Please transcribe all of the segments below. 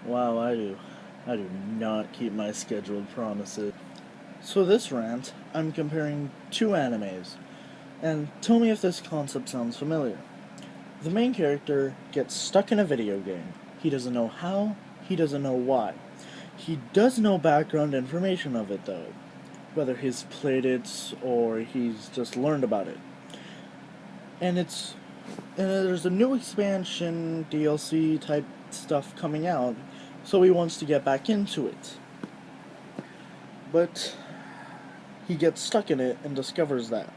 Wow, I do not keep my scheduled promises. So this rant, I'm comparing two animes, and tell me if this concept sounds familiar. The main character gets stuck in a video game. He doesn't know how, he doesn't know why. He does know background information of it though, whether he's played it or he's just learned about it. And there's a new expansion, DLC type stuff coming out, so he wants to get back into it. But he gets stuck in it and discovers that.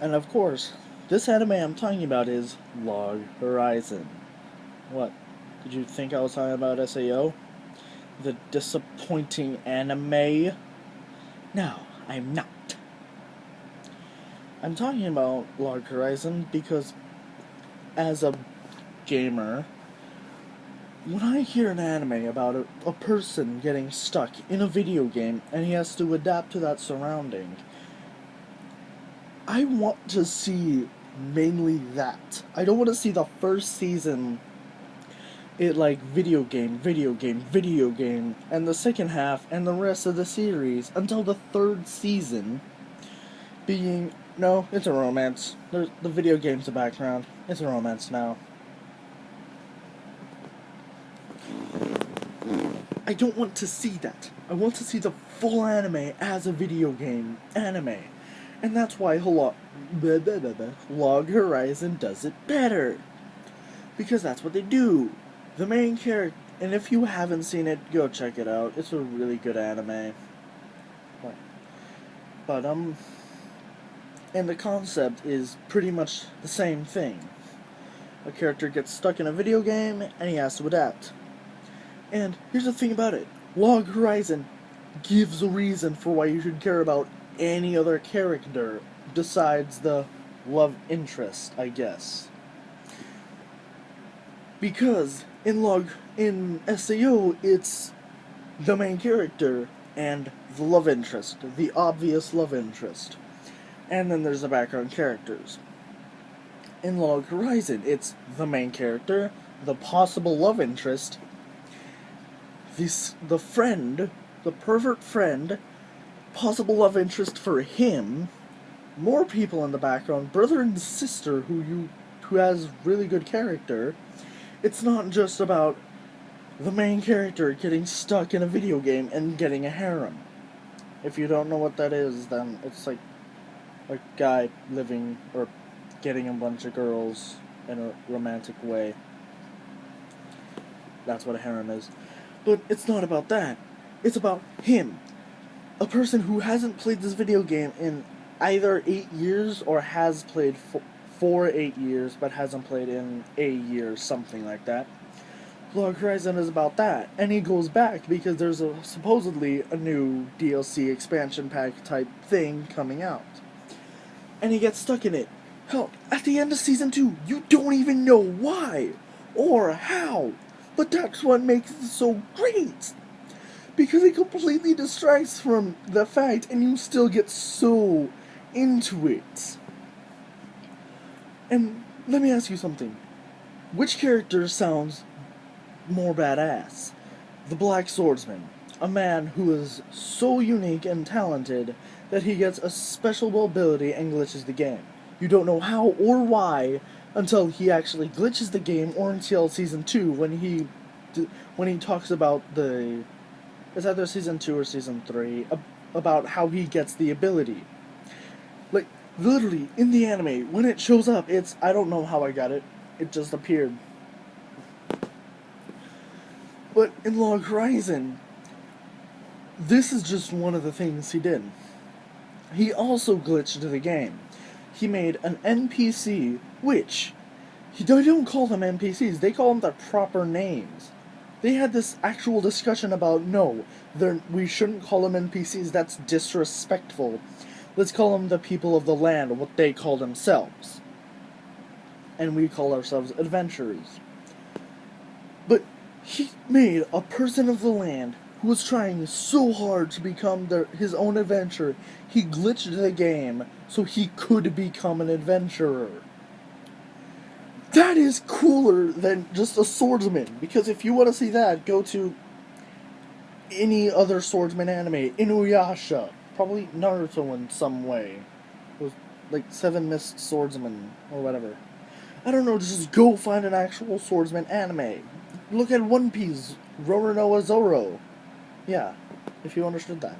And of course, this anime I'm talking about is Log Horizon. What? Did you think I was talking about SAO? The disappointing anime? No, I'm not. I'm talking about Log Horizon because, as a gamer, when I hear an anime about a person getting stuck in a video game and he has to adapt to that surrounding, I want to see mainly that. I don't want to see the first season video game, and the second half and the rest of the series until the third season being, no, it's a romance. The video game's the background. It's a romance now. I don't want to see that. I want to see the full anime as a video game anime. And that's why Log Horizon does it better. Because that's what they do. The main character, and if you haven't seen it, go check it out. It's a really good anime. But, and the concept is pretty much the same thing. A character gets stuck in a video game, and he has to adapt. And here's the thing about it. Log Horizon gives a reason for why you should care about any other character besides the love interest, I guess. Because in SAO, it's the main character and the love interest, the obvious love interest. And then there's the background characters. In Log Horizon, it's the main character, the possible love interest, the friend, the pervert friend, possible love interest for him, more people in the background, brother and sister who has really good character. It's not just about the main character getting stuck in a video game and getting a harem. If you don't know what that is, then it's like a guy living or getting a bunch of girls in a romantic way. That's what a harem is. But it's not about that. It's about him. A person who hasn't played this video game in either 8 years or has played for 8 years but hasn't played in a year, something like that. Log Horizon is about that. And he goes back because there's supposedly a new DLC expansion pack type thing coming out. And he gets stuck in it. Hell, at the end of Season 2, you don't even know why or how. But that's what makes it so great. Because it completely distracts from the fact and you still get so into it. And let me ask you something. Which character sounds more badass? The Black Swordsman. A man who is so unique and talented that he gets a special ability and glitches the game. You don't know how or why until he actually glitches the game, or until Season 2 when he talks about it's either Season 2 or Season 3, about how he gets the ability. Like, literally, in the anime, when it shows up, I don't know how I got it, it just appeared. But in Log Horizon, this is just one of the things he did. He also glitched the game. He made an NPC, which, they don't call them NPCs, they call them their proper names. They had this actual discussion about, no, we shouldn't call them NPCs, that's disrespectful. Let's call them the people of the land, what they call themselves. And we call ourselves adventurers. But he made a person of the land who was trying so hard to become his own adventurer. He glitched the game so he could become an adventurer. That is cooler than just a swordsman, because if you want to see that, go to any other swordsman anime. Inuyasha. Probably Naruto in some way. Those, like, Seven Mist Swordsman, or whatever. I don't know, just go find an actual swordsman anime. Look at One Piece, Roronoa Zoro. Yeah, if you understood that.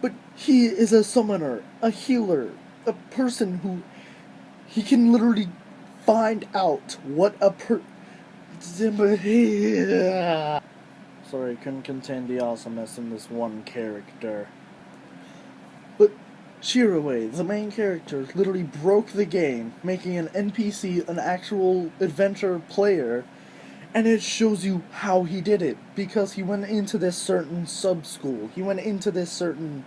But he is a summoner, a healer, a person who... He can literally find out what a Sorry, couldn't contain the awesomeness in this one character. But Shiroway, the main character, literally broke the game, making an NPC an actual adventure player, and it shows you how he did it, because he went into this certain sub-school, he went into this certain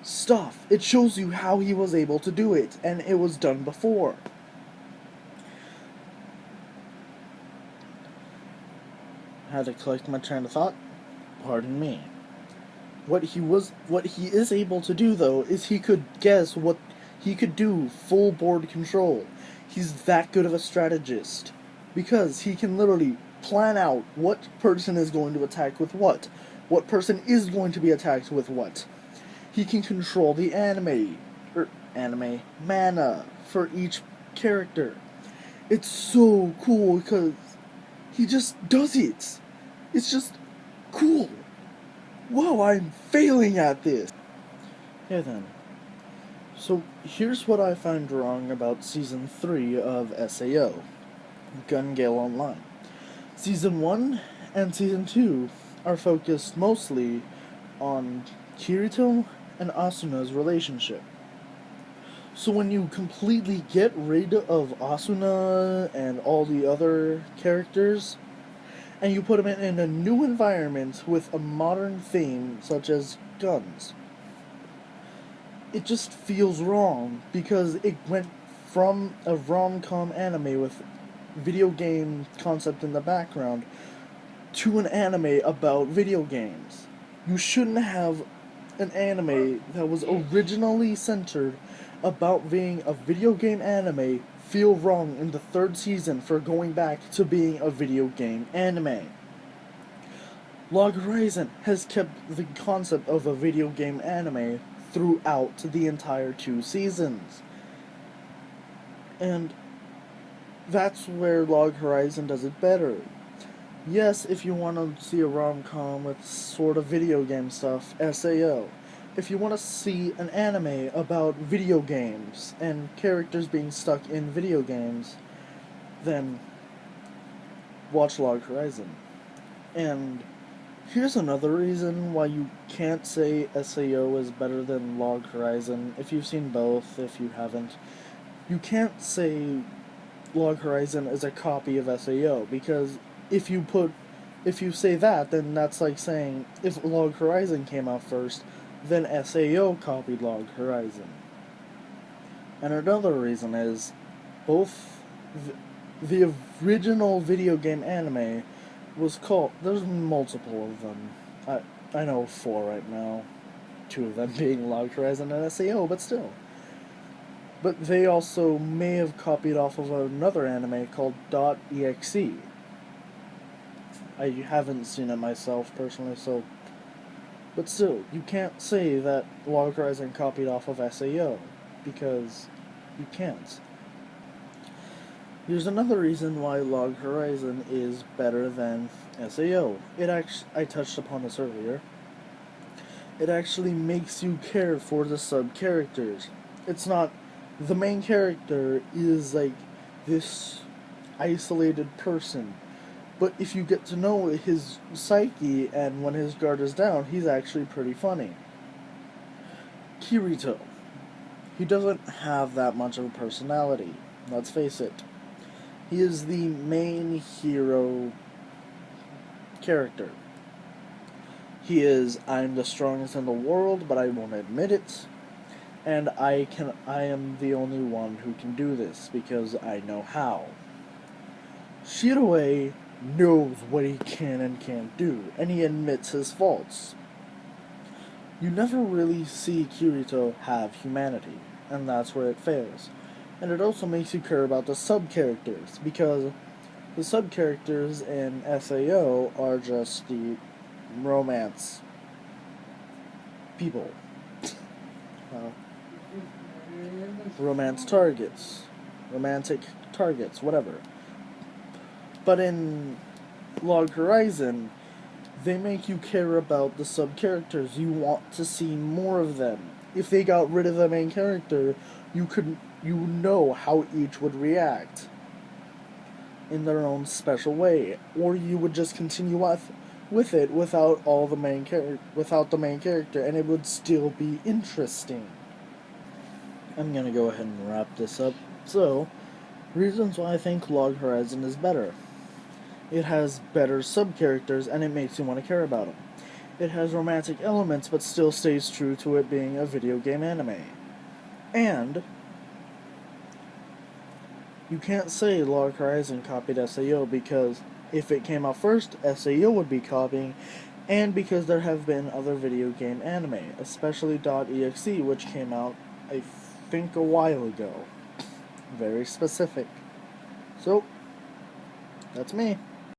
stuff. It shows you how he was able to do it, and it was done before. Had to collect my train of thought. Pardon me. What he is able to do, though, is he could guess what he could do full board control. He's that good of a strategist, because he can literally plan out what person is going to attack with what person is going to be attacked with what. He can control the mana for each character. It's so cool because he just does it. It's just cool. Whoa, I'm failing at this. Yeah then. So here's what I find wrong about Season 3 of SAO, Gun Gale Online. Season 1 and Season 2 are focused mostly on Kirito and Asuna's relationship. So when you completely get rid of Asuna and all the other characters, and you put them in a new environment with a modern theme, such as guns, it just feels wrong, because it went from a rom-com anime with video game concept in the background to an anime about video games. You shouldn't have an anime that was originally centered about being a video game anime feel wrong in the third season for going back to being a video game anime. Log Horizon has kept the concept of a video game anime throughout the entire 2 seasons. And that's where Log Horizon does it better. Yes, if you want to see a rom-com with sort of video game stuff, SAO. If you want to see an anime about video games and characters being stuck in video games, then watch Log Horizon. And here's another reason why you can't say SAO is better than Log Horizon. If you've seen both, if you haven't, you can't say Log Horizon is a copy of SAO, because if you say that, then that's like saying if Log Horizon came out first, then SAO copied Log Horizon. And another reason is both the original video game anime was called, there's multiple of them. I know 4 right now, 2 of them being Log Horizon and SAO, but still. But they also may have copied off of another anime called .exe. I haven't seen it myself personally, so... But still, you can't say that Log Horizon copied off of SAO, because you can't. Here's another reason why Log Horizon is better than SAO. I touched upon this earlier. It actually makes you care for the sub-characters. It's not... The main character is like this isolated person. But if you get to know his psyche and when his guard is down, he's actually pretty funny. Kirito. He doesn't have that much of a personality, let's face it. He is the main hero character. He is, I'm the strongest in the world, but I won't admit it. And I am the only one who can do this, because I know how. Shiroi knows what he can and can't do, and he admits his faults. You never really see Kirito have humanity, and that's where it fails. And it also makes you care about the sub-characters, because the sub-characters in SAO are just the romance people. Uh, romance targets. Romantic targets, whatever. But in Log Horizon, they make you care about the sub-characters. You want to see more of them. If they got rid of the main character, you know how each would react in their own special way, or you would just continue with it without the main character, and it would still be interesting. I'm gonna go ahead and wrap this up. So, reasons why I think Log Horizon is better. It has better sub-characters, and it makes you want to care about them. It has romantic elements, but still stays true to it being a video game anime. And you can't say Log Horizon copied SAO, because if it came out first, SAO would be copying, and because there have been other video game anime, especially .exe, which came out, I think, a while ago. Very specific. So, that's me.